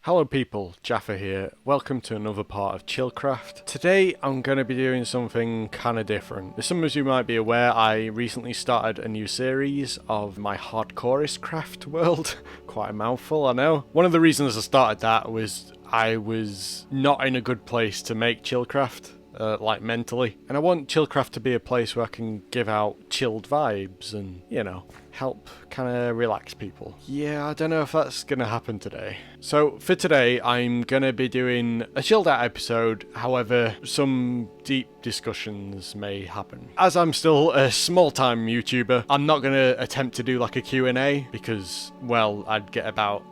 Hello people, Jaffa here. Welcome to another part of Chillcraft. Today I'm going to be doing something kind of different. As some of you might be aware, I recently started a new series of my hardcorest craft world. Quite a mouthful, I know. One of the reasons I started that was I was not in a good place to make Chillcraft. Like mentally, and I want Chillcraft to be a place where I can give out chilled vibes and, you know, help kind of relax people. Yeah, I don't know if that's gonna happen today. So for today I'm gonna be doing a chilled out episode, however some deep discussions may happen. As I'm still a small time YouTuber, I'm not gonna attempt to do like a Q&A because, well, I'd get about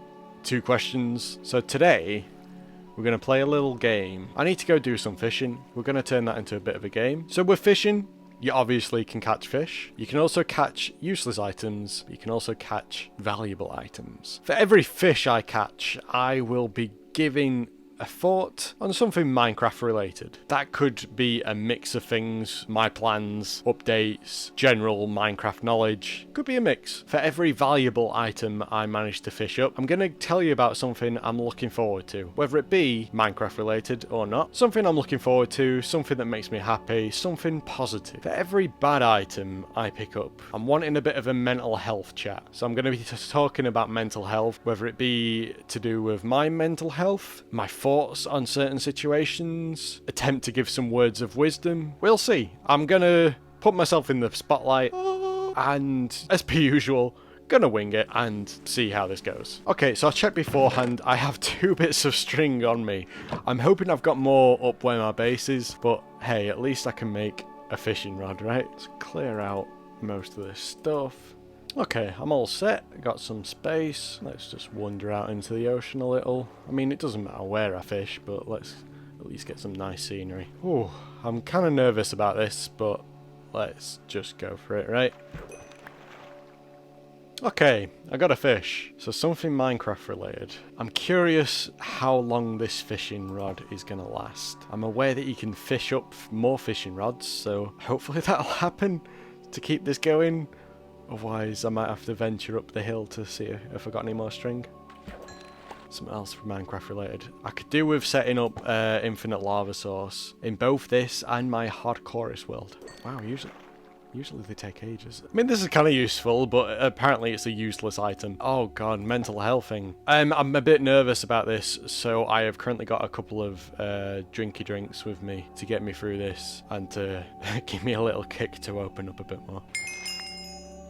2 questions. So today we're going to play a little game. I need to go do some fishing. We're going to turn that into a bit of a game. So with fishing, you obviously can catch fish. You can also catch useless items. You can also catch valuable items. For every fish I catch, I will be giving a thought on something Minecraft related. That could be a mix of things, my plans, updates, general Minecraft knowledge. Could be a mix. For every valuable item I manage to fish up, I'm going to tell you about something I'm looking forward to. Whether it be Minecraft related or not. Something I'm looking forward to, something that makes me happy, something positive. For every bad item I pick up, I'm wanting a bit of a mental health chat. So I'm going to be talking about mental health, whether it be to do with my mental health, my thoughts on certain situations, attempt to give some words of wisdom. We'll see. I'm gonna put myself in the spotlight and, as per usual, gonna wing it and see how this goes. Okay, so I checked beforehand. I have 2 bits of string on me. I'm hoping I've got more up where my base is, but hey, at least I can make a fishing rod, right? Let's clear out most of this stuff. Okay, I'm all set. Got some space. Let's just wander out into the ocean a little. I mean, it doesn't matter where I fish, but let's at least get some nice scenery. Ooh, I'm kind of nervous about this, but let's just go for it, right? Okay, I got a fish. So something Minecraft related. I'm curious how long this fishing rod is going to last. I'm aware that you can fish up more fishing rods, so hopefully that'll happen to keep this going. Otherwise, I might have to venture up the hill to see if I got any more string. Something else from Minecraft related. I could do with setting up infinite lava source in both this and my hardcorest world. Wow, usually they take ages. I mean, this is kind of useful, but apparently it's a useless item. Oh god, mental health thing. I'm a bit nervous about this, so I have currently got a couple of drinky drinks with me to get me through this and to give me a little kick to open up a bit more.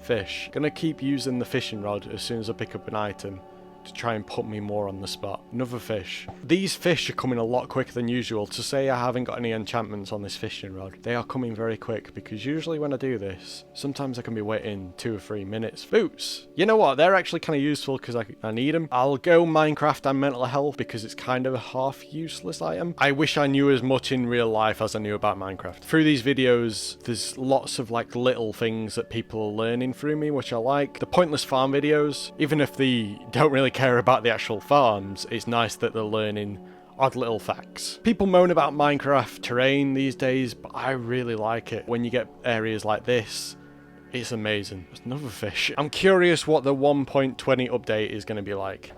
Fish. Gonna keep using the fishing rod as soon as I pick up an item to try and put me more on the spot. Another fish. These fish are coming a lot quicker than usual. To say I haven't got any enchantments on this fishing rod, they are coming very quick because usually when I do this, sometimes I can be waiting 2 or 3 minutes. Boots. You know what? They're actually kind of useful because I need them. I'll go Minecraft and mental health because it's kind of a half useless item. I wish I knew as much in real life as I knew about Minecraft. Through these videos, there's lots of like little things that people are learning through me, which I like. The pointless farm videos, even if they don't really care about the actual farms, it's nice that they're learning odd little facts. People moan about Minecraft terrain these days, but I really like it. When you get areas like this, it's amazing. There's another fish. I'm curious what the 1.20 update is going to be like.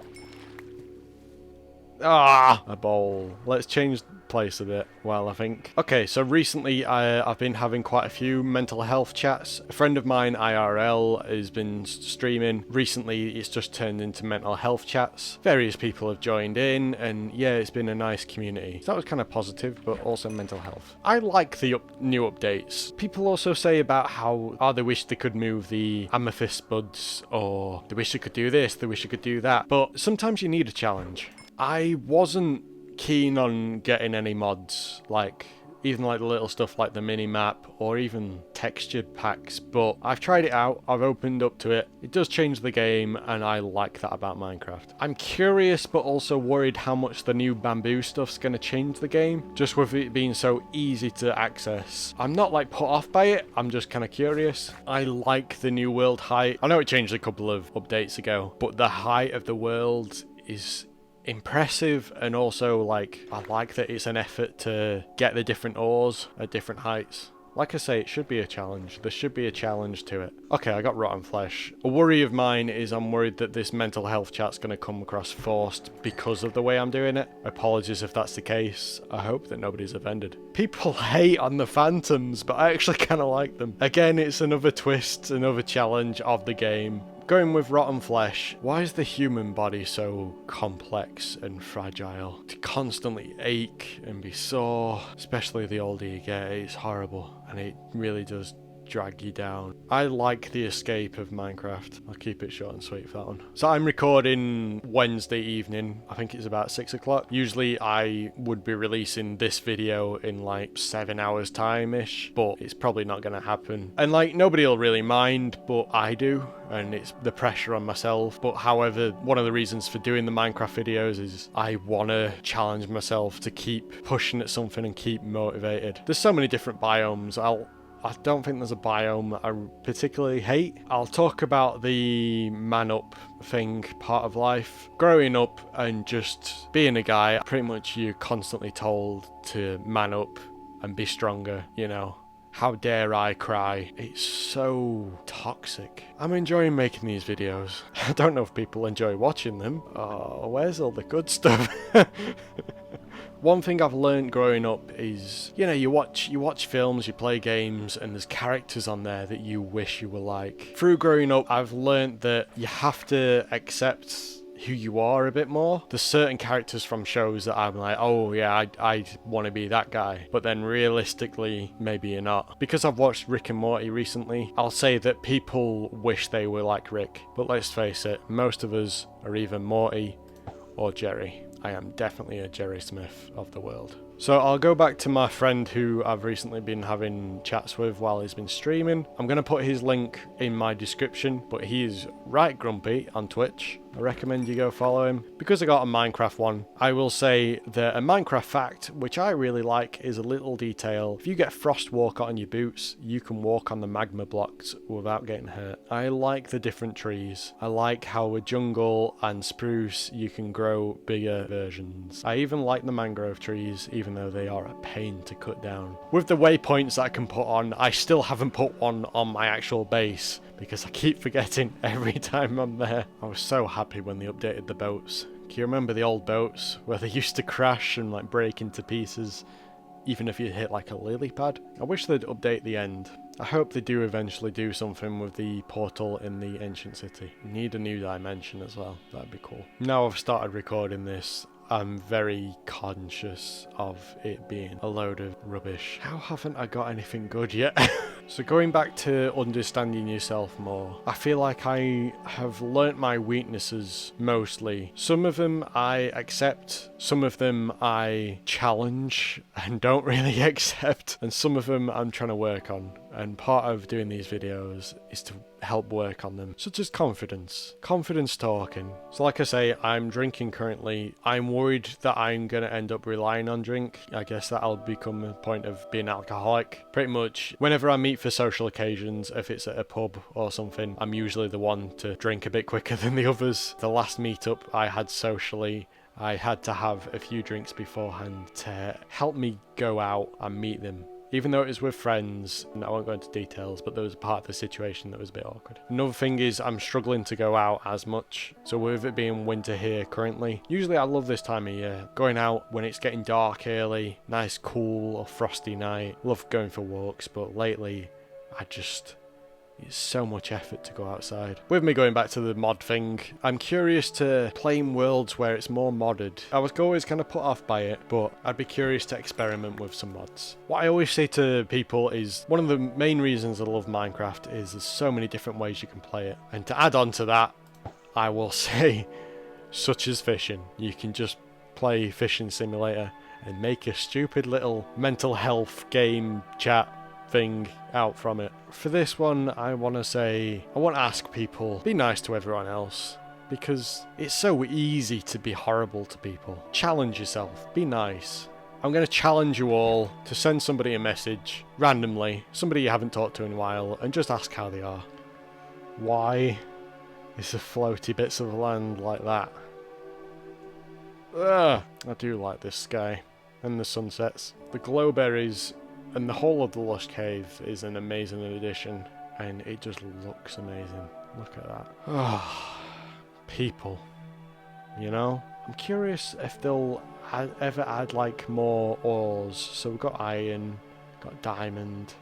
Ah, a bowl. Let's change place a bit. Well, I think. Okay, so recently I've been having quite a few mental health chats. A friend of mine, IRL, has been streaming. Recently, it's just turned into mental health chats. Various people have joined in, and yeah, it's been a nice community. So that was kind of positive, but also mental health. I like the new updates. People also say about how, they wish they could move the amethyst buds, or they wish they could do this, they wish they could do that. But sometimes you need a challenge. I wasn't keen on getting any mods, like even like the little stuff like the mini map or even texture packs, but I've tried it out, I've opened up to it. It does change the game and I like that about Minecraft. I'm curious but also worried how much the new bamboo stuff's going to change the game, just with it being so easy to access. I'm not like put off by it, I'm just kind of curious. I like the new world height. I know it changed a couple of updates ago, but the height of the world is impressive, and also like I like that it's an effort to get the different ores at different heights. Like I say, it should be a challenge. There should be a challenge to it. Okay, I got rotten flesh. A worry of mine is I'm worried that this mental health chat's going to come across forced because of the way I'm doing it. Apologies if that's the case. I hope that nobody's offended. People hate on the phantoms, but I actually kind of like them. Again, it's another twist, another challenge of the game. Going with rotten flesh, why is the human body so complex and fragile? To constantly ache and be sore, especially the older you get, it's horrible and it really does drag you down. I like the escape of Minecraft. I'll keep it short and sweet for that one. So I'm recording Wednesday evening. I think it's about 6 o'clock. Usually I would be releasing this video in like 7 hours time-ish, but it's probably not going to happen. And like nobody will really mind, but I do. And it's the pressure on myself. But however, one of the reasons for doing the Minecraft videos is I want to challenge myself to keep pushing at something and keep motivated. There's so many different biomes. I don't think there's a biome I particularly hate. I'll talk about the man up thing, part of life. Growing up and just being a guy, pretty much you're constantly told to man up and be stronger, you know. How dare I cry? It's so toxic. I'm enjoying making these videos. I don't know if people enjoy watching them. Oh, where's all the good stuff? One thing I've learned growing up is, you know, you watch films, you play games, and there's characters on there that you wish you were like. Through growing up, I've learned that you have to accept who you are a bit more. There's certain characters from shows that I'm like, oh yeah, I want to be that guy. But then realistically, maybe you're not. Because I've watched Rick and Morty recently, I'll say that people wish they were like Rick. But let's face it, most of us are either Morty or Jerry. I am definitely a Jerry Smith of the world. So I'll go back to my friend who I've recently been having chats with while he's been streaming. I'm going to put his link in my description, but he is right grumpy on Twitch. I recommend you go follow him. Because I got a Minecraft one, I will say that a Minecraft fact, which I really like, is a little detail. If you get frost walk on your boots, you can walk on the magma blocks without getting hurt. I like the different trees. I like how a jungle and spruce, you can grow bigger versions. I even like the mangrove trees, even though they are a pain to cut down. With the waypoints that I can put on, I still haven't put one on my actual base, because I keep forgetting every time I'm there. I was so happy when they updated the boats. Can you remember the old boats where they used to crash and like break into pieces, even if you hit like a lily pad? I wish they'd update the end. I hope they do eventually do something with the portal in the ancient city. Need a new dimension as well. That'd be cool. Now I've started recording this, I'm very conscious of it being a load of rubbish. How haven't I got anything good yet? So going back to understanding yourself more, I feel like I have learnt my weaknesses mostly. Some of them I accept, some of them I challenge and don't really accept, and some of them I'm trying to work on. And part of doing these videos is to help work on them, such as confidence talking. So like I say, I'm drinking currently. I'm worried that I'm going to end up relying on drink. I guess that'll become a point of being alcoholic. Pretty much whenever I meet for social occasions, if it's at a pub or something, I'm usually the one to drink a bit quicker than the others. The last meetup I had socially, I had to have a few drinks beforehand to help me go out and meet them. Even though it was with friends, and I won't go into details, but there was a part of the situation that was a bit awkward. Another thing is I'm struggling to go out as much. So with it being winter here currently, usually I love this time of year. Going out when it's getting dark early, nice cool or frosty night. Love going for walks, but lately it's so much effort to go outside. With me going back to the mod thing, I'm curious to play in worlds where it's more modded. I was always kind of put off by it, but I'd be curious to experiment with some mods. What I always say to people is, one of the main reasons I love Minecraft is there's so many different ways you can play it. And to add on to that, I will say, such as fishing. You can just play Fishing Simulator and make a stupid little mental health game chat thing out from it. For this one, I want to ask people, be nice to everyone else, because it's so easy to be horrible to people. Challenge yourself, be nice. I'm going to challenge you all to send somebody a message randomly, somebody you haven't talked to in a while, and just ask how they are. Why is there floaty bits of land like that? Ugh, I do like this sky and the sunsets. The glowberries And the whole of the Lush Cave is an amazing addition, and it just looks amazing. Look at that. Oh, people. You know? I'm curious if they'll ever add like more ores. So we've got iron, got diamond,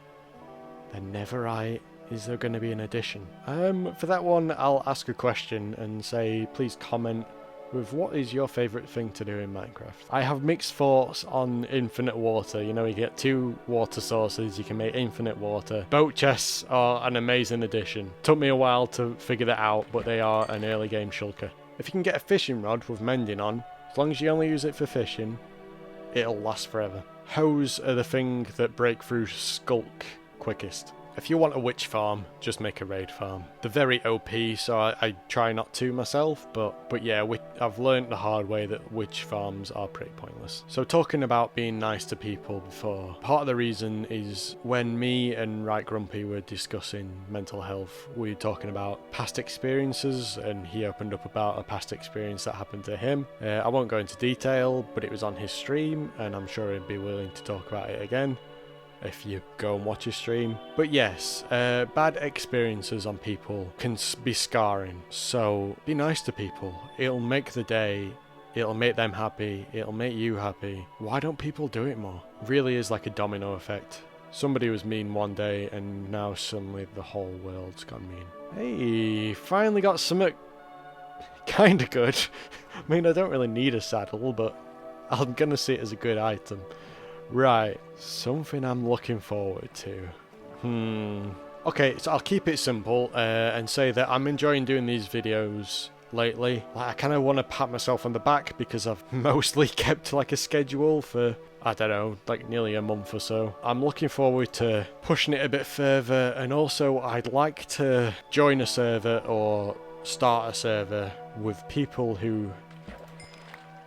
then netherite. Is there going to be an addition? For that one, I'll ask a question and say, please comment with what is your favourite thing to do in Minecraft. I have mixed thoughts on infinite water. You know, you get 2 water sources, you can make infinite water. Boat chests are an amazing addition. Took me a while to figure that out, but they are an early game shulker. If you can get a fishing rod with mending on, as long as you only use it for fishing, it'll last forever. Hoes are the thing that break through skulk quickest. If you want a witch farm, just make a raid farm. They're very OP, so I try not to myself, but yeah, I've learned the hard way that witch farms are pretty pointless. So talking about being nice to people before, part of the reason is when me and Right Grumpy were discussing mental health, we were talking about past experiences, and he opened up about a past experience that happened to him. I won't go into detail, but it was on his stream, and I'm sure he'd be willing to talk about it again if you go and watch his stream. But yes, bad experiences on people can be scarring, so be nice to people. It'll make the day, it'll make them happy, it'll make you happy. Why don't people do it more? It really is like a domino effect. Somebody was mean one day and now suddenly the whole world's gone mean. Hey, finally got something kinda good. I mean, I don't really need a saddle, but I'm gonna see it as a good item. Right, something I'm looking forward to. Okay, so I'll keep it simple and say that I'm enjoying doing these videos lately. Like, I kind of want to pat myself on the back because I've mostly kept like a schedule for, I don't know, like nearly a month or so. I'm looking forward to pushing it a bit further, and also I'd like to join a server or start a server with people who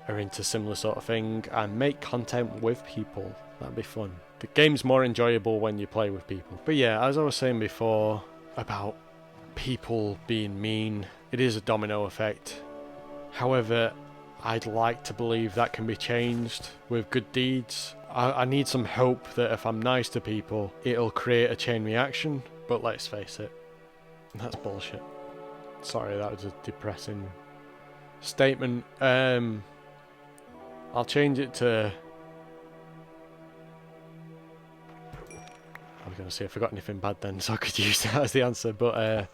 are into similar sort of thing and make content with people. That'd be fun. The game's more enjoyable when you play with people. But yeah, as I was saying before about people being mean, it is a domino effect. However, I'd like to believe that can be changed with good deeds. I need some hope that if I'm nice to people, it'll create a chain reaction. But let's face it, that's bullshit. Sorry, that was a depressing statement. I'll change it to... I was going to say I forgot anything bad then, so I could use that as the answer, but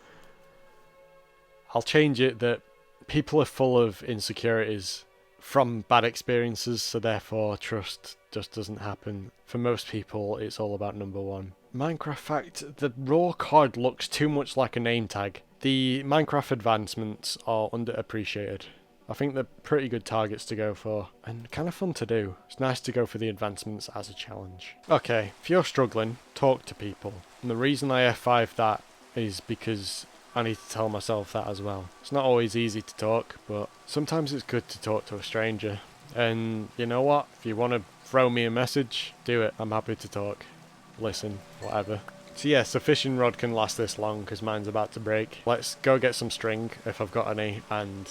I'll change it that people are full of insecurities from bad experiences, so therefore trust just doesn't happen. For most people, it's all about number one. Minecraft fact, the raw cod looks too much like a name tag. The Minecraft advancements are underappreciated. I think they're pretty good targets to go for, and kind of fun to do. It's nice to go for the advancements as a challenge. Okay, if you're struggling, talk to people. And the reason I F5 that is because I need to tell myself that as well. It's not always easy to talk, but sometimes it's good to talk to a stranger. And you know what? If you want to throw me a message, do it. I'm happy to talk, listen, whatever. So yes, the fishing rod can last this long because mine's about to break. Let's go get some string if I've got any, and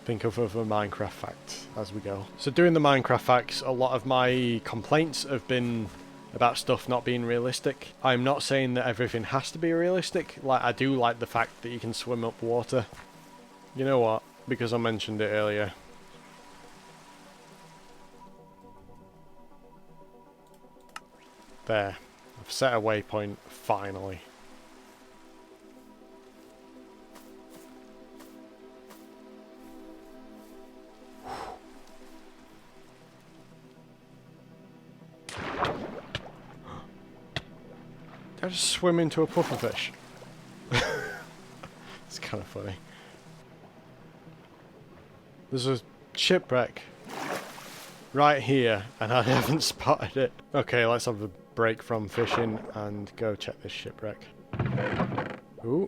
think of other Minecraft facts as we go. So doing the Minecraft facts, a lot of my complaints have been about stuff not being realistic. I'm not saying that everything has to be realistic. Like, I do like the fact that you can swim up water. You know what? Because I mentioned it earlier. There. I've set a waypoint, finally. I just swim into a pufferfish. It's kind of funny. There's a shipwreck right here, and I haven't spotted it. Okay, let's have a break from fishing and go check this shipwreck. Ooh.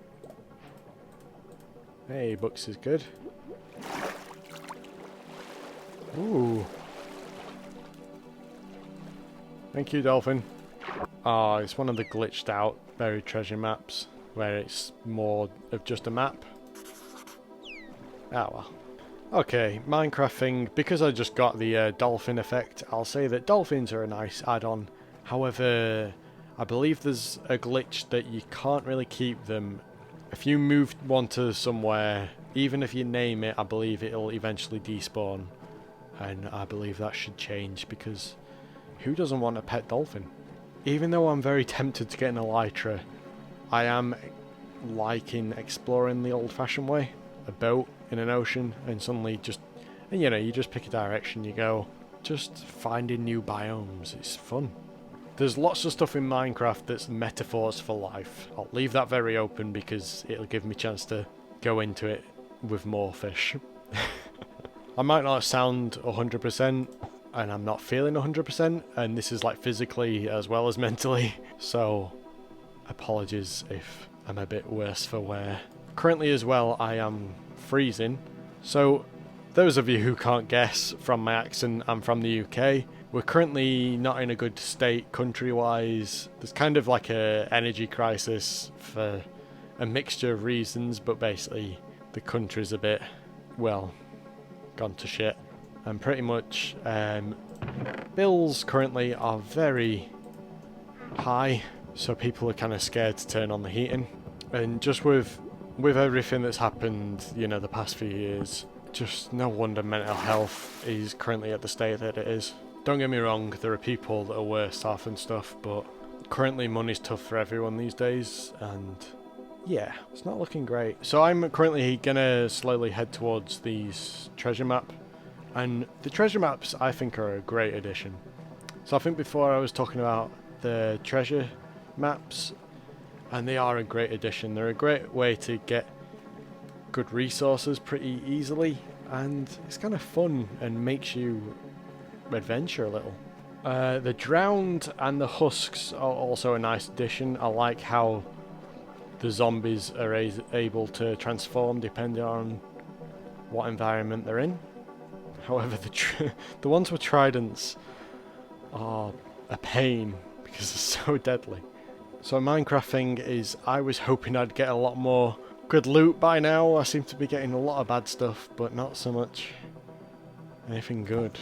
Hey, books is good. Ooh. Thank you, dolphin. Oh, it's one of the glitched out buried treasure maps where it's more of just a map. Ah well. Okay, Minecraft thing. Because I just got the dolphin effect, I'll say that dolphins are a nice add-on. However, I believe there's a glitch that you can't really keep them. If you move one to somewhere, even if you name it, I believe it'll eventually despawn. And I believe that should change, because who doesn't want a pet dolphin? Even though I'm very tempted to get an elytra, I am liking exploring the old-fashioned way. A boat in an ocean, and suddenly you just pick a direction, you go. Just finding new biomes, it's fun. There's lots of stuff in Minecraft that's metaphors for life. I'll leave that very open because it'll give me a chance to go into it with more fish. I might not sound 100%, and I'm not feeling 100%, and this is like physically as well as mentally, so apologies if I'm a bit worse for wear. Currently as well, I am freezing, so those of you who can't guess from my accent, I'm from the UK. We're currently not in a good state country-wise. There's kind of like a energy crisis for a mixture of reasons, but basically the country's a bit, well, gone to shit. And pretty much bills currently are very high, so people are kind of scared to turn on the heating. And just with everything that's happened, you know, the past few years, just no wonder mental health is currently at the state that it is. Don't get me wrong, there are people that are worse off and stuff, but currently money's tough for everyone these days, and yeah, it's not looking great. So I'm currently gonna slowly head towards these treasure map, and the treasure maps I think are a great addition. So I think before I was talking about the treasure maps, and they are a great addition. They're a great way to get good resources pretty easily, and it's kind of fun and makes you adventure a little. The drowned and the husks are also a nice addition. I like how the zombies are able to transform depending on what environment they're in. However, the ones with tridents are a pain because they're so deadly. So Minecraft thing is, I was hoping I'd get a lot more good loot by now. I seem to be getting a lot of bad stuff, but not so much anything good.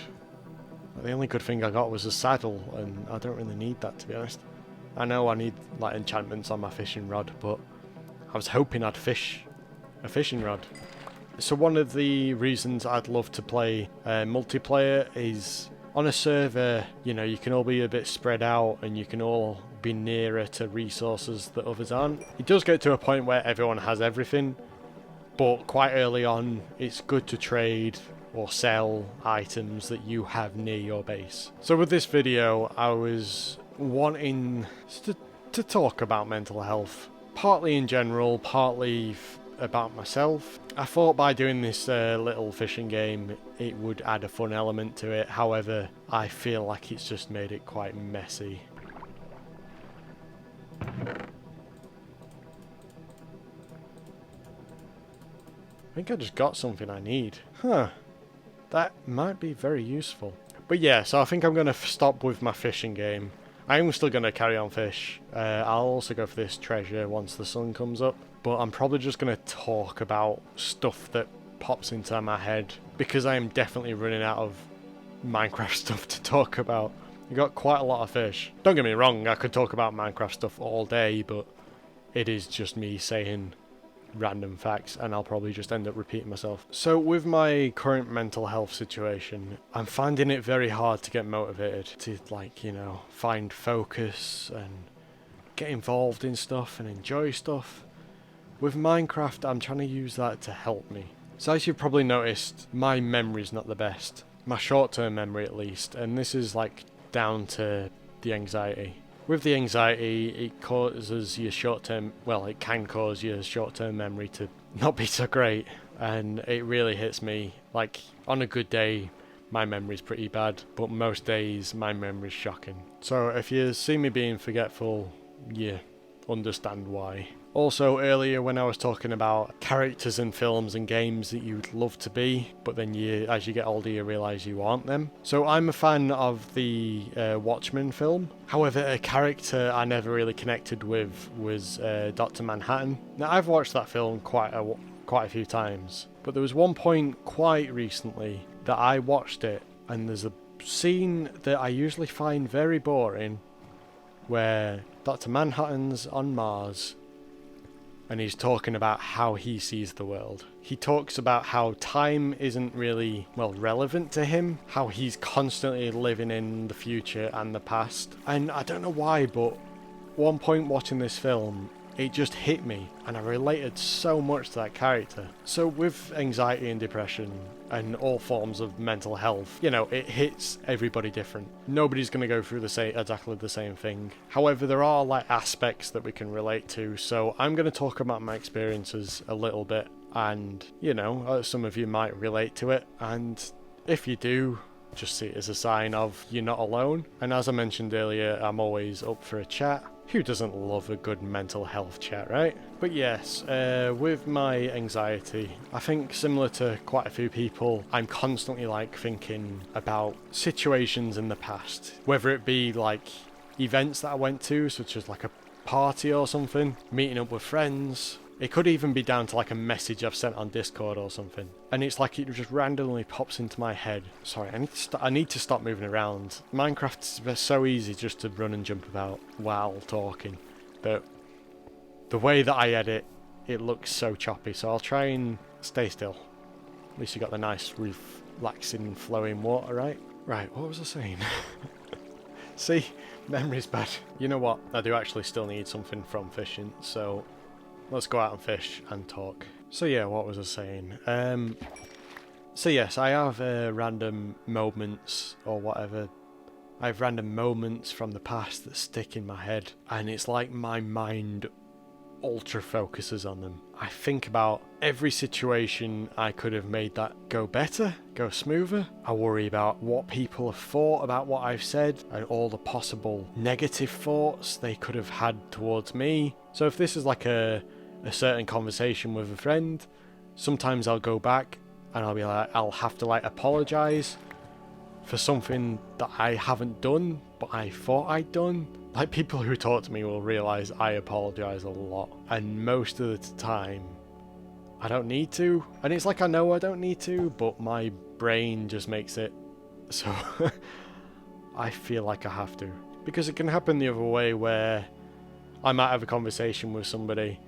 The only good thing I got was a saddle, and I don't really need that, to be honest. I know I need like enchantments on my fishing rod, but I was hoping I'd fish a fishing rod. So one of the reasons I'd love to play multiplayer is on a server, you know, you can all be a bit spread out and you can all be nearer to resources that others aren't. It does get to a point where everyone has everything, but quite early on it's good to trade or sell items that you have near your base. So with this video, I was wanting to talk about mental health, partly in general, partly about myself. I thought by doing this little fishing game, it would add a fun element to it. However, I feel like it's just made it quite messy. I think I just got something I need. Huh. That might be very useful. But yeah, so I think I'm going to stop with my fishing game. I'm still going to carry on fish. I'll also go for this treasure once the sun comes up. But I'm probably just going to talk about stuff that pops into my head, because I am definitely running out of Minecraft stuff to talk about. I got quite a lot of fish. Don't get me wrong, I could talk about Minecraft stuff all day, but it is just me saying random facts, and I'll probably just end up repeating myself. So with my current mental health situation, I'm finding it very hard to get motivated to, like, you know, find focus and get involved in stuff and enjoy stuff. With Minecraft, I'm trying to use that to help me. So as you've probably noticed, my memory's not the best. My short-term memory at least, and this is like down to the anxiety. With the anxiety, it causes your short-term, well, it can cause your short-term memory to not be so great, and it really hits me. Like, on a good day, my memory's pretty bad, but most days, my memory's shocking. So if you see me being forgetful, you understand why. Also, earlier when I was talking about characters in films and games that you'd love to be, but then as you get older you realise you aren't them. So I'm a fan of the Watchmen film. However, a character I never really connected with was Dr. Manhattan. Now, I've watched that film quite a few times, but there was one point quite recently that I watched it, and there's a scene that I usually find very boring, where Dr. Manhattan's on Mars and he's talking about how he sees the world. He talks about how time isn't really, well, relevant to him, how he's constantly living in the future and the past. And I don't know why, but one point watching this film, it just hit me and I related so much to that character. So with anxiety and depression and all forms of mental health, you know, it hits everybody different. Nobody's going to go through exactly the same thing. However, there are like aspects that we can relate to. So I'm going to talk about my experiences a little bit, and you know, some of you might relate to it, and if you do, just see it as a sign of you're not alone. And as I mentioned earlier, I'm always up for a chat. Who doesn't love a good mental health chat, right? But yes, with my anxiety, I think similar to quite a few people, I'm constantly like thinking about situations in the past, whether it be like events that I went to, such as like a party or something, meeting up with friends. It could even be down to like a message I've sent on Discord or something. And it's like it just randomly pops into my head. Sorry, I need to stop moving around. Minecraft's so easy just to run and jump about while talking. But the way that I edit, it looks so choppy. So I'll try and stay still. At least you got the nice relaxing flowing water, right? Right, what was I saying? See, memory's bad. You know what? I do actually still need something from fishing, so let's go out and fish and talk. So yeah, what was I saying? So yes, I have random moments or whatever. I have random moments from the past that stick in my head, and it's like my mind ultra focuses on them. I think about every situation I could have made that go better, go smoother. I worry about what people have thought about what I've said and all the possible negative thoughts they could have had towards me. So if this is like a certain conversation with a friend, sometimes I'll go back and I'll be like, I'll have to like apologize for something that I haven't done but I thought I'd done. Like, people who talk to me will realize I apologize a lot, and most of the time I don't need to. And it's like I know I don't need to, but my brain just makes it so I feel like I have to, because it can happen the other way, where I might have a conversation with somebody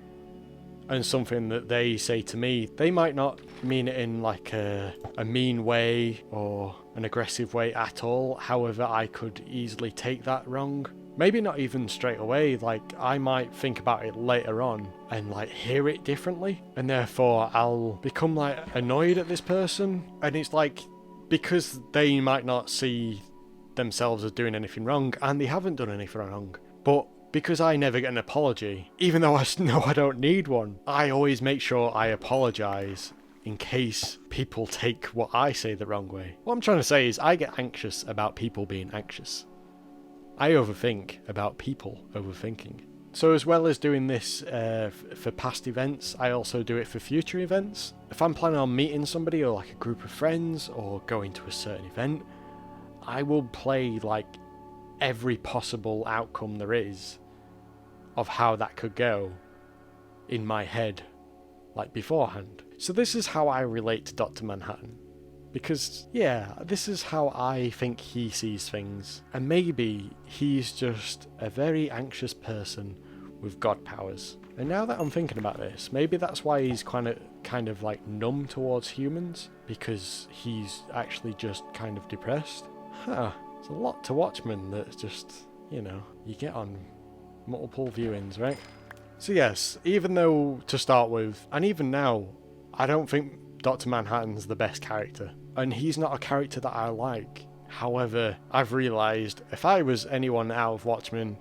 and something that they say to me, they might not mean it in like a mean way or an aggressive way at all. However, I could easily take that wrong. Maybe not even straight away, like I might think about it later on and like hear it differently, and therefore I'll become like annoyed at this person. And it's like, because they might not see themselves as doing anything wrong, and they haven't done anything wrong, but because I never get an apology, even though I know I don't need one, I always make sure I apologise in case people take what I say the wrong way. What I'm trying to say is I get anxious about people being anxious. I overthink about people overthinking. So as well as doing this for past events, I also do it for future events. If I'm planning on meeting somebody or like a group of friends or going to a certain event, I will play like every possible outcome there is of how that could go in my head, like beforehand. So this is how I relate to Dr. Manhattan. Because, yeah, this is how I think he sees things. And maybe he's just a very anxious person with god powers. And now that I'm thinking about this, maybe that's why he's kind of like numb towards humans, because he's actually just kind of depressed. Huh. It's a lot to Watchmen that's just, you know, you get on multiple viewings, right? So yes, even though to start with, and even now, I don't think Dr. Manhattan's the best character. And he's not a character that I like. However, I've realised if I was anyone out of Watchmen,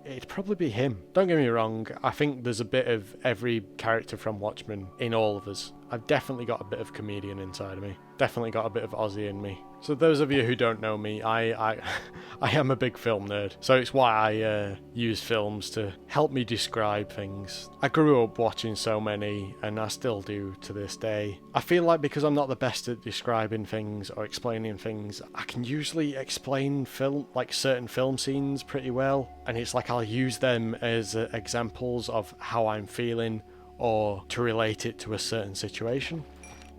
it'd probably be him. Don't get me wrong, I think there's a bit of every character from Watchmen in all of us. I've definitely got a bit of comedian inside of me. Definitely got a bit of Aussie in me. So those of you who don't know me, I am a big film nerd. So it's why I use films to help me describe things. I grew up watching so many, and I still do to this day. I feel like because I'm not the best at describing things or explaining things, I can usually explain certain film scenes pretty well. And it's like I'll use them as examples of how I'm feeling or to relate it to a certain situation.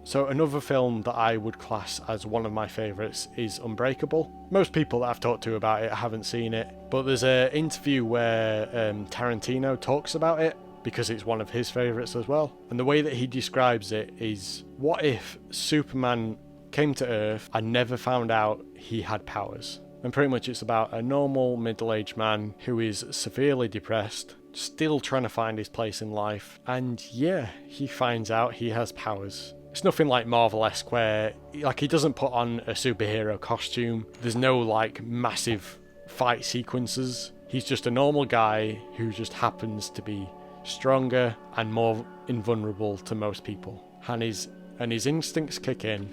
So another film that I would class as one of my favourites is Unbreakable. Most people that I've talked to about it haven't seen it, but there's an interview where Tarantino talks about it because it's one of his favourites as well. And the way that he describes it is, what if Superman came to Earth and never found out he had powers? And pretty much it's about a normal middle-aged man who is severely depressed, still trying to find his place in life, and yeah, he finds out he has powers. It's nothing like Marvel-esque where, like, he doesn't put on a superhero costume, there's no, like, massive fight sequences. He's just a normal guy who just happens to be stronger and more invulnerable to most people. And his instincts kick in,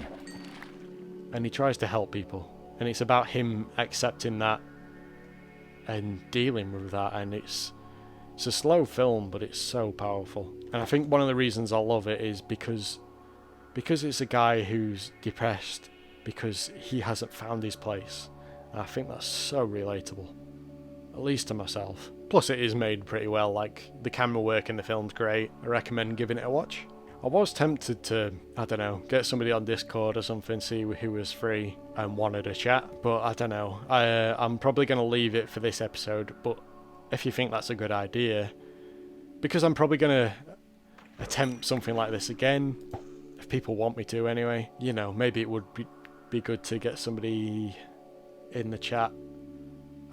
and he tries to help people. And it's about him accepting that and dealing with that, and it's a slow film, but it's so powerful. And I think one of the reasons I love it is because it's a guy who's depressed because he hasn't found his place. And I think that's so relatable, at least to myself. Plus it is made pretty well, like the camera work in the film's great. I recommend giving it a watch. I was tempted to, I don't know, get somebody on Discord or something, see who was free and wanted a chat, but I don't know. I'm probably going to leave it for this episode, but if you think that's a good idea, because I'm probably going to attempt something like this again, if people want me to anyway, you know, maybe it would be good to get somebody in the chat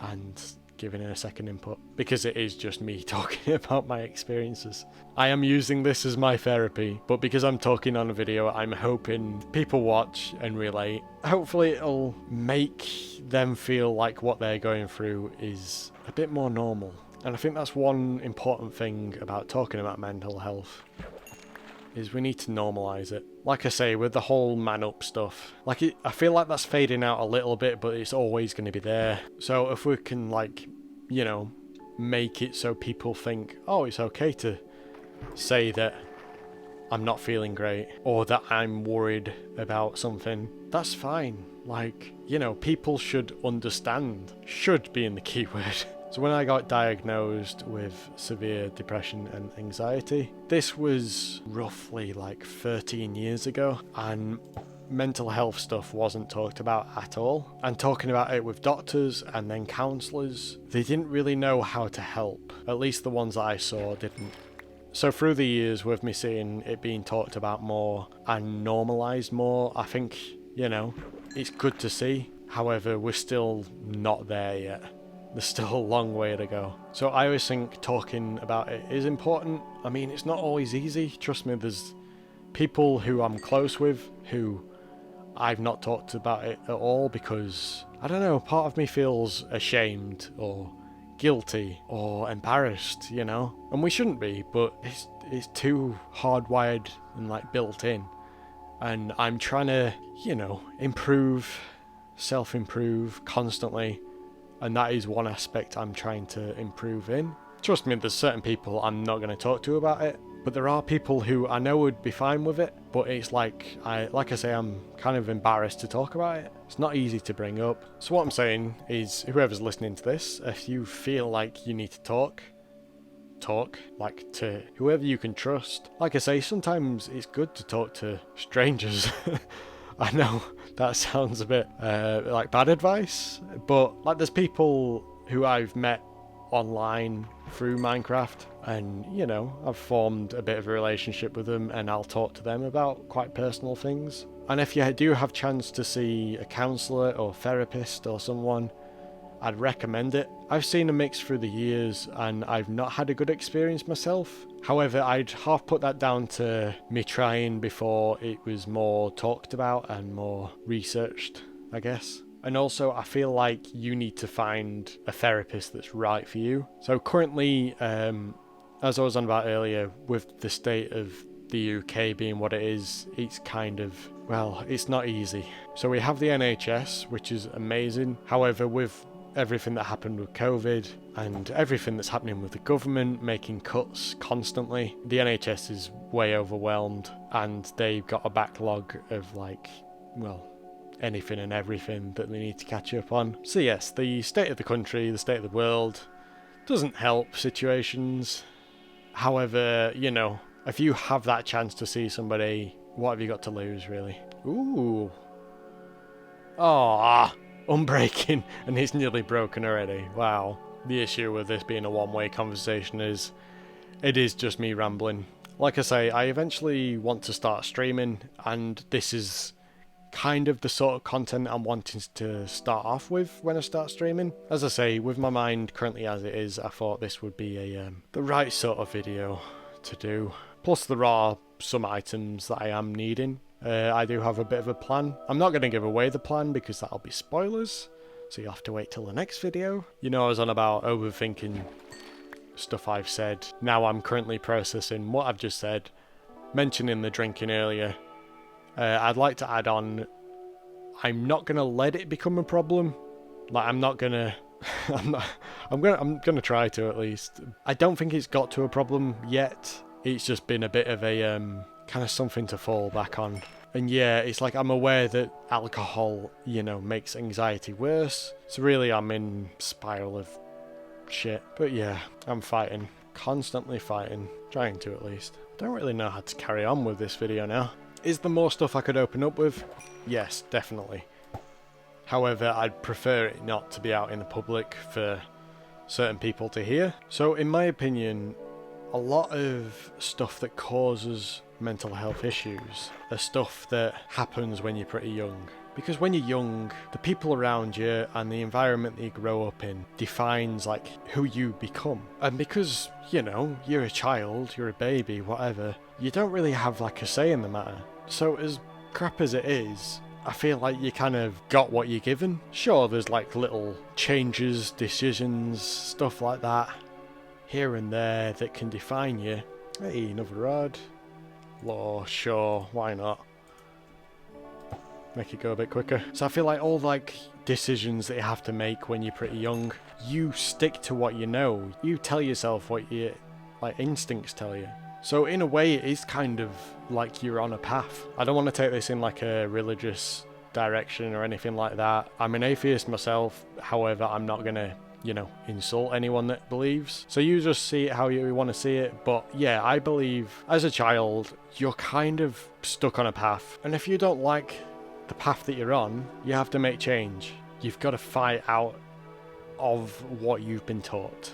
and giving it a second input, because it is just me talking about my experiences. I am using this as my therapy, but because I'm talking on a video, I'm hoping people watch and relate. Hopefully it'll make them feel like what they're going through is a bit more normal. And I think that's one important thing about talking about mental health, is we need to normalise it. Like I say, with the whole man up stuff, I feel like that's fading out a little bit, but it's always going to be there. So if we can, like, you know, make it so people think, oh, it's okay to say that I'm not feeling great, or that I'm worried about something, that's fine. Like, you know, people should understand. Should being the key word. So when I got diagnosed with severe depression and anxiety, this was roughly like 13 years ago, and mental health stuff wasn't talked about at all. And talking about it with doctors and then counsellors, they didn't really know how to help. At least the ones that I saw didn't. So through the years, with me seeing it being talked about more and normalised more, I think, you know, it's good to see. However, we're still not there yet. There's still a long way to go. So I always think talking about it is important. I mean, it's not always easy. Trust me, there's people who I'm close with who I've not talked about it at all because, I don't know, part of me feels ashamed or guilty or embarrassed, you know? And we shouldn't be, but it's too hardwired and like built in. And I'm trying to, you know, improve, self-improve constantly. And that is one aspect I'm trying to improve in. Trust me, there's certain people I'm not going to talk to about it, but there are people who I know would be fine with it, but it's like I say, I'm kind of embarrassed to talk about it. It's not easy to bring up. So what I'm saying is, whoever's listening to this, if you feel like you need to talk, like to whoever you can trust. Like I say, sometimes it's good to talk to strangers. I know that sounds a bit like bad advice, but like there's people who I've met online through Minecraft, and you know, I've formed a bit of a relationship with them, and I'll talk to them about quite personal things. And if you do have chance to see a counsellor or therapist or someone, I'd recommend it. I've seen a mix through the years and I've not had a good experience myself. However, I'd half put that down to me trying before it was more talked about and more researched, I guess. And also, I feel like you need to find a therapist that's right for you. So currently, as I was on about earlier, with the state of the UK being what it is, it's kind of, well, it's not easy. So we have the NHS, which is amazing. However, with everything that happened with COVID and everything that's happening with the government making cuts constantly, the NHS is way overwhelmed, and they've got a backlog of like, well, anything and everything that they need to catch up on. So yes, the state of the country, the state of the world doesn't help situations. However, you know, if you have that chance to see somebody what have you got to lose, really? Ooh. Oh, unbreaking, and it's nearly broken already. Wow. The issue with this being a one-way conversation is it is just me rambling. Like I say, I eventually want to start streaming, and this is kind of the sort of content I'm wanting to start off with when I start streaming. As I say, with my mind currently as it is, I thought this would be the right sort of video to do. Plus there are some items that I am needing. I do have a bit of a plan. I'm not going to give away the plan because that'll be spoilers, so you'll have to wait till the next video. You know, I was on about overthinking stuff I've said. Now I'm currently processing what I've just said, mentioning the drinking earlier. I'd like to add on, I'm not gonna let it become a problem. Like, I'm not gonna I'm gonna try to, at least. I don't think it's got to a problem yet. It's just been a bit of a kind of something to fall back on. And yeah, it's like I'm aware that alcohol, you know, makes anxiety worse. So really I'm in spiral of shit. But yeah, I'm fighting. Constantly fighting. Trying to, at least. Don't really know how to carry on with this video now. Is there more stuff I could open up with? Yes, definitely. However, I'd prefer it not to be out in the public for certain people to hear. So in my opinion, a lot of stuff that causes mental health issues are stuff that happens when you're pretty young. Because when you're young, the people around you and the environment that you grow up in defines like who you become. And because, you know, you're a child, you're a baby, whatever, you don't really have like a say in the matter. So as crap as it is, I feel like you kind of got what you're given. Sure, there's like little changes, decisions, stuff like that, here and there that can define you. Hey, another rod. Law, sure, why not? Make it go a bit quicker. So I feel like all like decisions that you have to make when you're pretty young, you stick to what you know. You tell yourself what your like instincts tell you. So in a way it is kind of like you're on a path. I don't want to take this in like a religious direction or anything like that. I'm an atheist myself, however I'm not gonna, you know, insult anyone that believes. So you just see it how you want to see it. But yeah, I believe as a child you're kind of stuck on a path, and if you don't like the path that you're on, you have to make change. You've got to fight out of what you've been taught,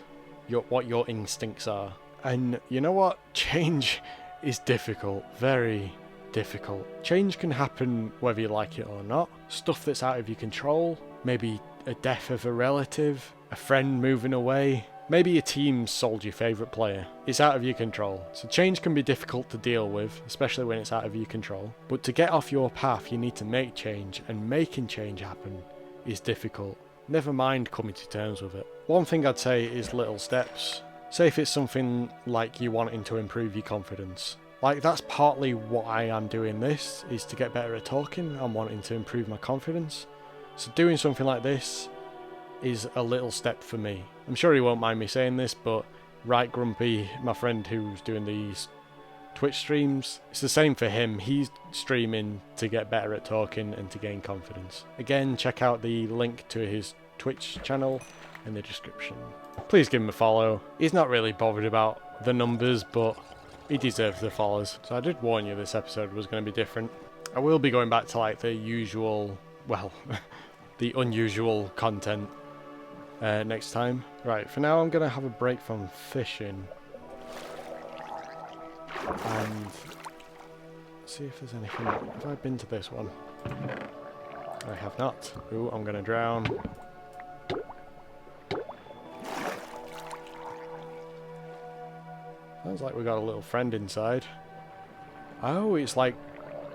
what your instincts are. And you know what? Change is difficult, very difficult. Change can happen whether you like it or not. Stuff that's out of your control, maybe a death of a relative, a friend moving away, maybe your team sold your favourite player. It's out of your control. So change can be difficult to deal with, especially when it's out of your control. But to get off your path, you need to make change, and making change happen is difficult. Never mind coming to terms with it. One thing I'd say is little steps. Say if it's something like you wanting to improve your confidence. Like, that's partly what I am doing this, is to get better at talking. I'm wanting to improve my confidence. So doing something like this is a little step for me. I'm sure he won't mind me saying this, but Right Grumpy, my friend who's doing these Twitch streams, it's the same for him. He's streaming to get better at talking and to gain confidence. Again, check out the link to his Twitch channel in the description. Please give him a follow. He's not really bothered about the numbers, but he deserves the follows. So I did warn you this episode was going to be different. I will be going back to like the usual, well, the unusual content next time. Right, for now I'm going to have a break from fishing and see if there's anything. Have I been to this one? I have not. Ooh, I'm going to drown. Sounds like we got a little friend inside. Oh, it's like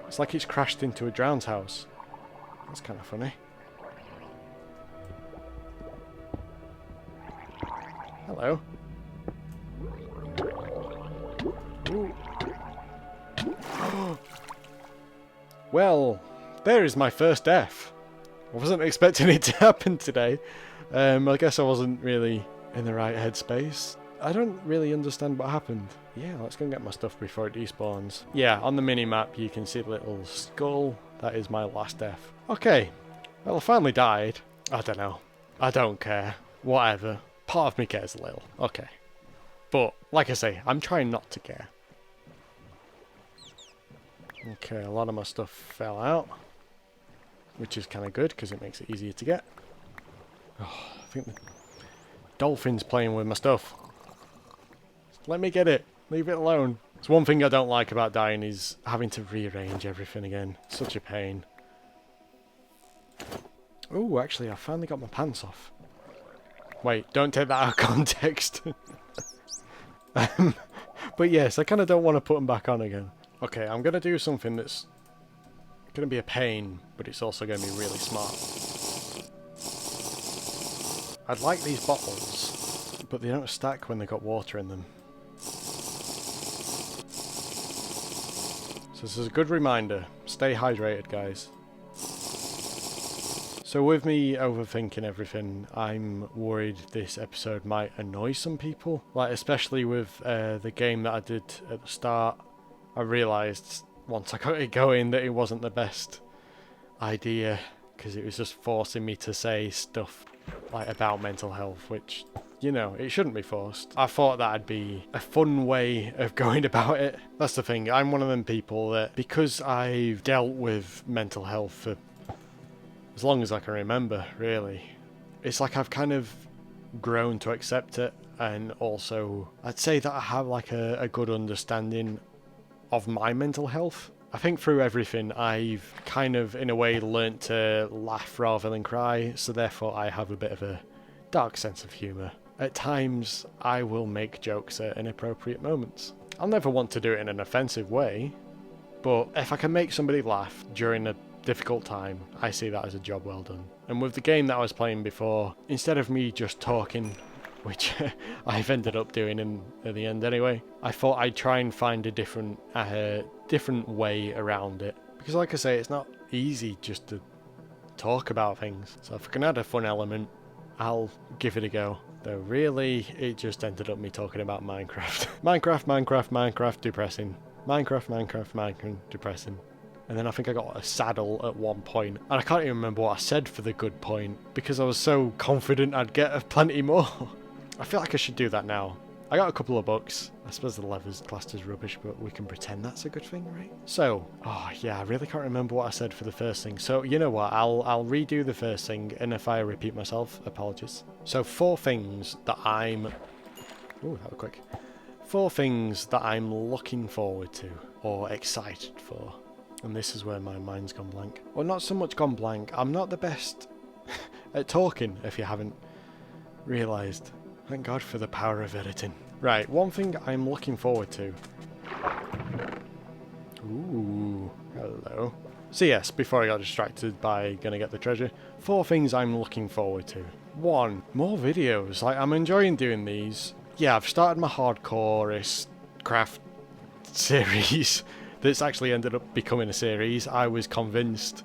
it's crashed into a drowned house. That's kind of funny. Hello. Ooh. Well, there is my first death. I wasn't expecting it to happen today. I guess I wasn't really in the right headspace. I don't really understand what happened. Yeah, let's go and get my stuff before it despawns. Yeah, on the mini-map you can see the little skull. That is my last death. Okay, well I finally died. I don't know. I don't care. Whatever. Part of me cares a little. Okay. But, like I say, I'm trying not to care. Okay, a lot of my stuff fell out, which is kind of good because it makes it easier to get. Oh, I think the dolphin's playing with my stuff. Let me get it. Leave it alone. It's one thing I don't like about dying is having to rearrange everything again. Such a pain. Oh, actually, I finally got my pants off. Wait, don't take that out of context. But yes, I kind of don't want to put them back on again. Okay, I'm going to do something that's going to be a pain, but it's also going to be really smart. I'd like these bottles, but they don't stack when they've got water in them. So this is a good reminder. Stay hydrated, guys. So with me overthinking everything, I'm worried this episode might annoy some people. Like, especially with the game that I did at the start. I realised once I got it going that it wasn't the best idea, because it was just forcing me to say stuff like about mental health, which, you know, it shouldn't be forced. I thought that'd be a fun way of going about it. That's the thing, I'm one of them people that, because I've dealt with mental health for as long as I can remember, really, it's like I've kind of grown to accept it, and also I'd say that I have like a good understanding of my mental health. I think through everything I've kind of in a way learnt to laugh rather than cry, so therefore I have a bit of a dark sense of humour. At times I will make jokes at inappropriate moments. I'll never want to do it in an offensive way, but if I can make somebody laugh during a difficult time, I see that as a job well done. And with the game that I was playing before, instead of me just talking, which I've ended up doing at the end anyway, I thought I'd try and find a different way around it. Because like I say, it's not easy just to talk about things. So if I can add a fun element, I'll give it a go. Though really, it just ended up me talking about Minecraft. Minecraft, depressing. Minecraft, depressing. And then I think I got a saddle at one point. And I can't even remember what I said for the good point, because I was so confident I'd get plenty more. I feel like I should do that now. I got a couple of books. I suppose the leather's classed as rubbish, but we can pretend that's a good thing, right? So, oh yeah, I really can't remember what I said for the first thing. So, you know what, I'll redo the first thing, and if I repeat myself, apologies. So, 4 things that I'm... Ooh, that was quick. 4 things that I'm looking forward to, or excited for. And this is where my mind's gone blank. Well, not so much gone blank. I'm not the best at talking, if you haven't realised. Thank God for the power of editing. Right, one thing I'm looking forward to. Ooh, hello. So yes, before I got distracted by gonna get the treasure, 4 things I'm looking forward to. 1, more videos. Like, I'm enjoying doing these. Yeah, I've started my hardcore craft series. That's actually ended up becoming a series. I was convinced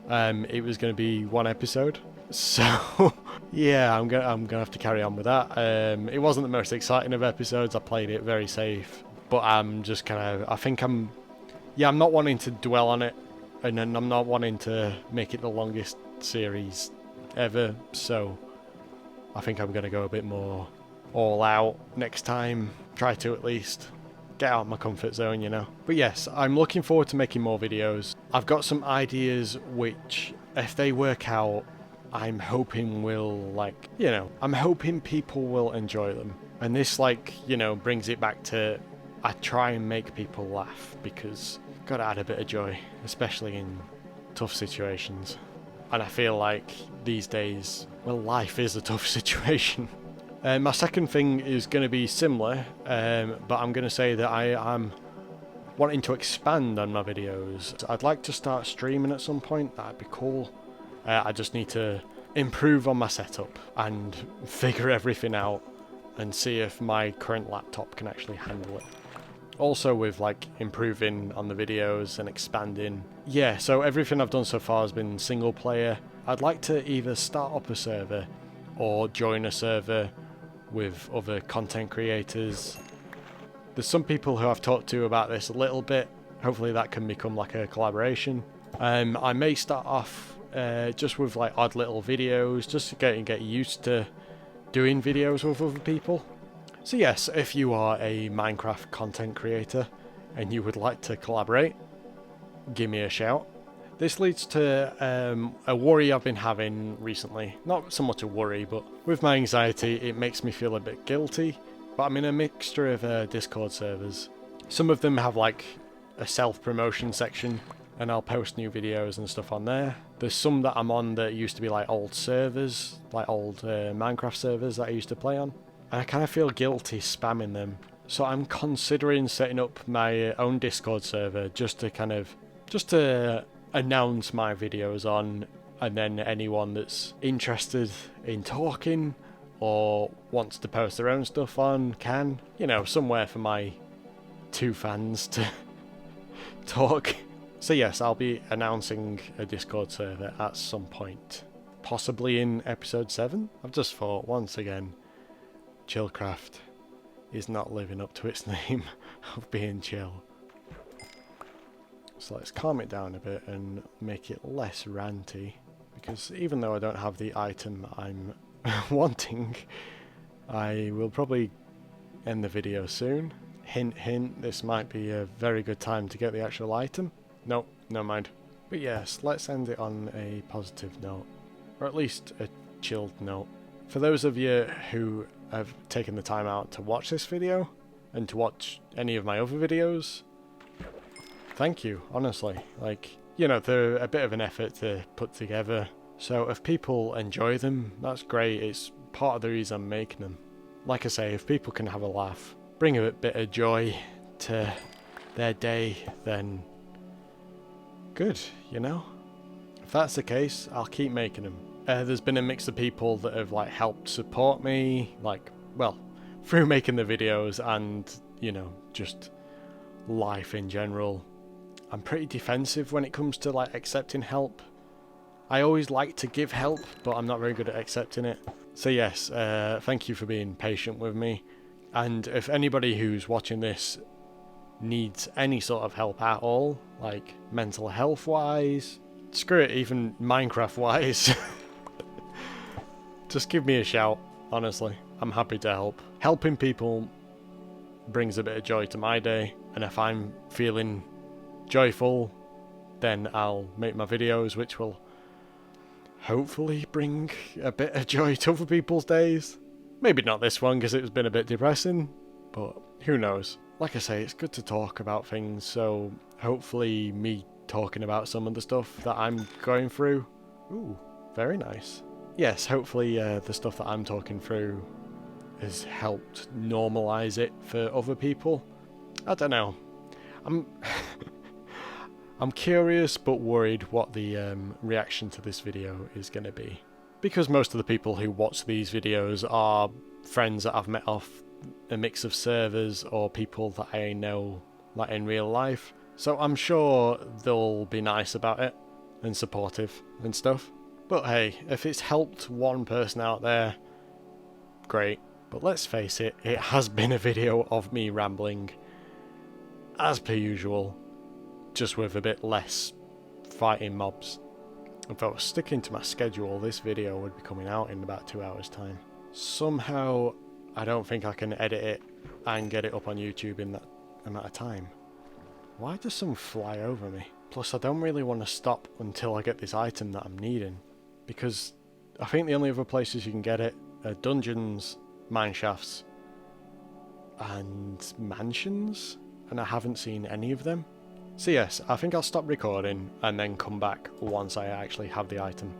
it was going to be 1 episode, so yeah, I'm gonna have to carry on with that. It wasn't the most exciting of episodes. I played it very safe, but I'm just kind of, I think I'm not wanting to dwell on it, and then I'm not wanting to make it the longest series ever. So I think I'm gonna go a bit more all out next time. Try to at least. Get out of my comfort zone, you know. But yes, I'm looking forward to making more videos. I've got some ideas which, if they work out, I'm hoping will, like, you know, I'm hoping people will enjoy them. And this, like, you know, brings it back to, I try and make people laugh, because I've got to add a bit of joy, especially in tough situations. And I feel like these days, well, life is a tough situation. My second thing is going to be similar, but I'm going to say that I am wanting to expand on my videos. I'd like to start streaming at some point. That'd be cool. I just need to improve on my setup and figure everything out and see if my current laptop can actually handle it. Also with like improving on the videos and expanding. Yeah, so everything I've done so far has been single player. I'd like to either start up a server or join a server with other content creators. There's some people who I've talked to about this a little bit. Hopefully that can become like a collaboration. I may start off just with like odd little videos, just to get used to doing videos with other people. So yes, if you are a Minecraft content creator and you would like to collaborate, give me a shout. This leads to a worry I've been having recently. Not so much a worry, but with my anxiety, it makes me feel a bit guilty. But I'm in a mixture of Discord servers. Some of them have like a self-promotion section, and I'll post new videos and stuff on there. There's some that I'm on that used to be like old servers, like old Minecraft servers that I used to play on. And I kind of feel guilty spamming them. So I'm considering setting up my own Discord server just to announce my videos on, and then anyone that's interested in talking or wants to post their own stuff on can, somewhere for my 2 fans to talk. So yes, I'll be announcing a Discord server at some point, possibly in episode 7. I've just thought, once again, Chillcraft is not living up to its name of being chill. So let's calm it down a bit and make it less ranty, because even though I don't have the item I'm wanting, I will probably end the video soon. Hint hint, this might be a very good time to get the actual item. Nope, never mind. But yes, let's end it on a positive note, or at least a chilled note. For those of you who have taken the time out to watch this video, and to watch any of my other videos, thank you, honestly. They're a bit of an effort to put together, so if people enjoy them, that's great. It's part of the reason I'm making them. Like I say, if people can have a laugh, bring a bit of joy to their day, then good, If that's the case, I'll keep making them. There's been a mix of people that have helped support me, through making the videos and, just life in general. I'm pretty defensive when it comes to accepting help. I always like to give help, but I'm not very good at accepting it. So yes, thank you for being patient with me. And if anybody who's watching this needs any sort of help at all, like mental health wise, screw it, even Minecraft wise, just give me a shout, honestly. I'm happy to help. Helping people brings a bit of joy to my day, and if I'm feeling joyful, then I'll make my videos, which will hopefully bring a bit of joy to other people's days. Maybe not this one, because it's been a bit depressing, but who knows. Like I say, it's good to talk about things, so hopefully me talking about some of the stuff that I'm going through. Ooh, very nice. Yes, hopefully the stuff that I'm talking through has helped normalise it for other people. I don't know. I'm curious but worried what the reaction to this video is going to be. Because most of the people who watch these videos are friends that I've met off a mix of servers or people that I know in real life. So I'm sure they'll be nice about it and supportive and stuff. But hey, if it's helped one person out there, great. But let's face it, it has been a video of me rambling, as per usual, just with a bit less fighting mobs. If I was sticking to my schedule, this video would be coming out in about 2 hours time. Somehow, I don't think I can edit it and get it up on YouTube in that amount of time. Why does some fly over me? Plus, I don't really want to stop until I get this item that I'm needing, because I think the only other places you can get it are dungeons, mineshafts, and mansions, and I haven't seen any of them. So yes, I think I'll stop recording and then come back once I actually have the item.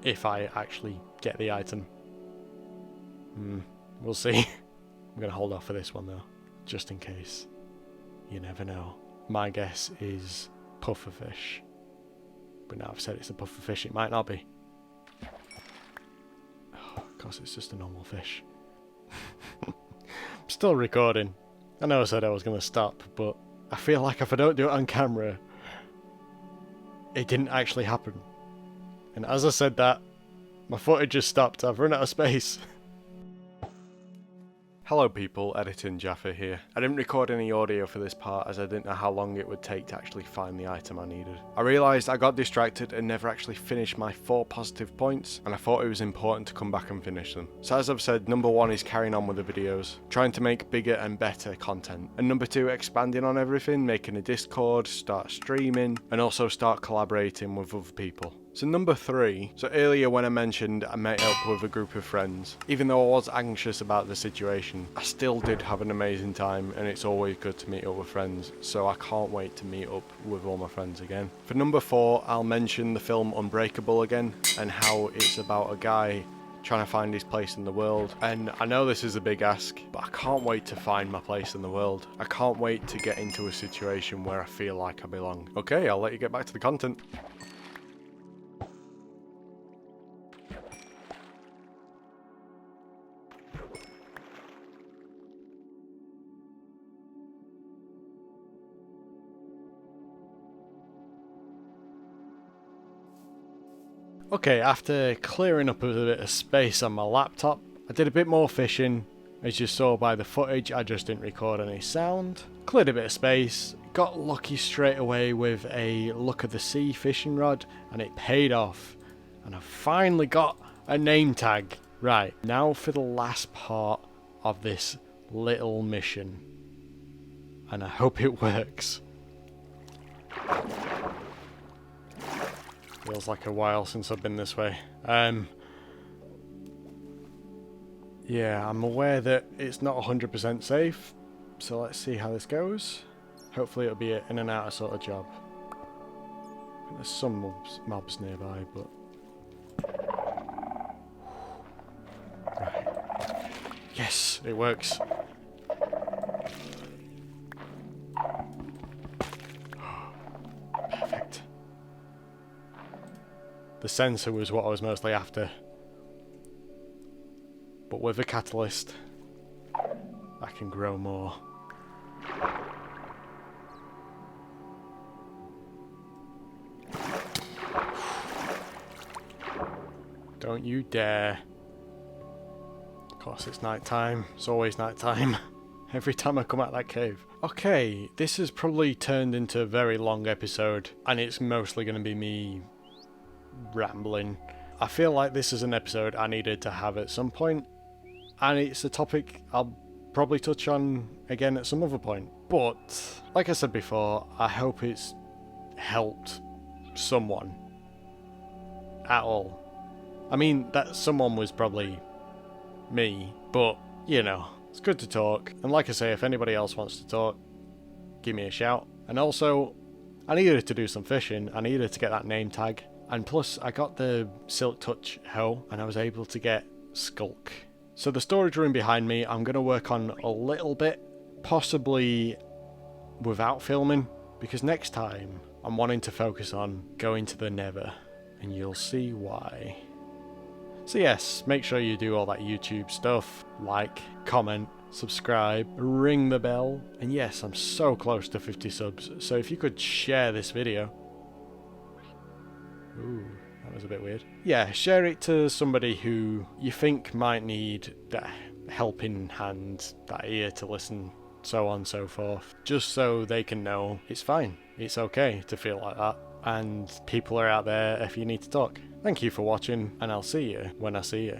If I actually get the item. We'll see. I'm going to hold off for this one though, just in case. You never know. My guess is pufferfish. But now I've said it's a pufferfish, it might not be. Oh, of course it's just a normal fish. I'm still recording. I know I said I was going to stop, but I feel like if I don't do it on camera, it didn't actually happen. And as I said that, my footage just stopped. I've run out of space. Hello people, Editing Jaffa here. I didn't record any audio for this part as I didn't know how long it would take to actually find the item I needed. I realised I got distracted and never actually finished my 4 positive points, and I thought it was important to come back and finish them. So as I've said, number 1 is carrying on with the videos, trying to make bigger and better content. And number 2, expanding on everything, making a Discord, start streaming, and also start collaborating with other people. So number 3, so earlier when I mentioned I met up with a group of friends, even though I was anxious about the situation, I still did have an amazing time, and it's always good to meet up with friends, so I can't wait to meet up with all my friends again. For number 4, I'll mention the film Unbreakable again, and how it's about a guy trying to find his place in the world. And I know this is a big ask, but I can't wait to find my place in the world. I can't wait to get into a situation where I feel like I belong. Okay, I'll let you get back to the content. Okay, after clearing up a bit of space on my laptop, I did a bit more fishing. As you saw by the footage, I just didn't record any sound. Cleared a bit of space, got lucky straight away with a Look of the Sea fishing rod, and it paid off. And I finally got a name tag. Right, now for the last part of this little mission. And I hope it works. Feels like a while since I've been this way. Yeah, I'm aware that it's not 100% safe, so let's see how this goes. Hopefully it'll be an in and out sort of job. I think there's some mobs nearby, but... Right. Yes, it works. Perfect. The sensor was what I was mostly after. But with a catalyst, I can grow more. Don't you dare. Of course it's night time. It's always night time. Every time I come out of that cave. Okay, this has probably turned into a very long episode, and it's mostly going to be me rambling. I feel like this is an episode I needed to have at some point, and it's a topic I'll probably touch on again at some other point. But like I said before, I hope it's helped someone at all. I mean, that someone was probably me, but you know, it's good to talk. And like I say, if anybody else wants to talk, give me a shout. And also, I needed to do some fishing. I needed to get that name tag. And plus, I got the Silk Touch hoe, and I was able to get Skulk. So the storage room behind me, I'm going to work on a little bit, possibly without filming, because next time I'm wanting to focus on going to the Nether, and you'll see why. So yes, make sure you do all that YouTube stuff, like, comment, subscribe, ring the bell, and yes, I'm so close to 50 subs, so if you could share this video. Ooh, that was a bit weird. Yeah, share it to somebody who you think might need that helping hand, that ear to listen, so on and so forth. Just so they can know it's fine, it's okay to feel like that, and people are out there if you need to talk. Thank you for watching, and I'll see you when I see you.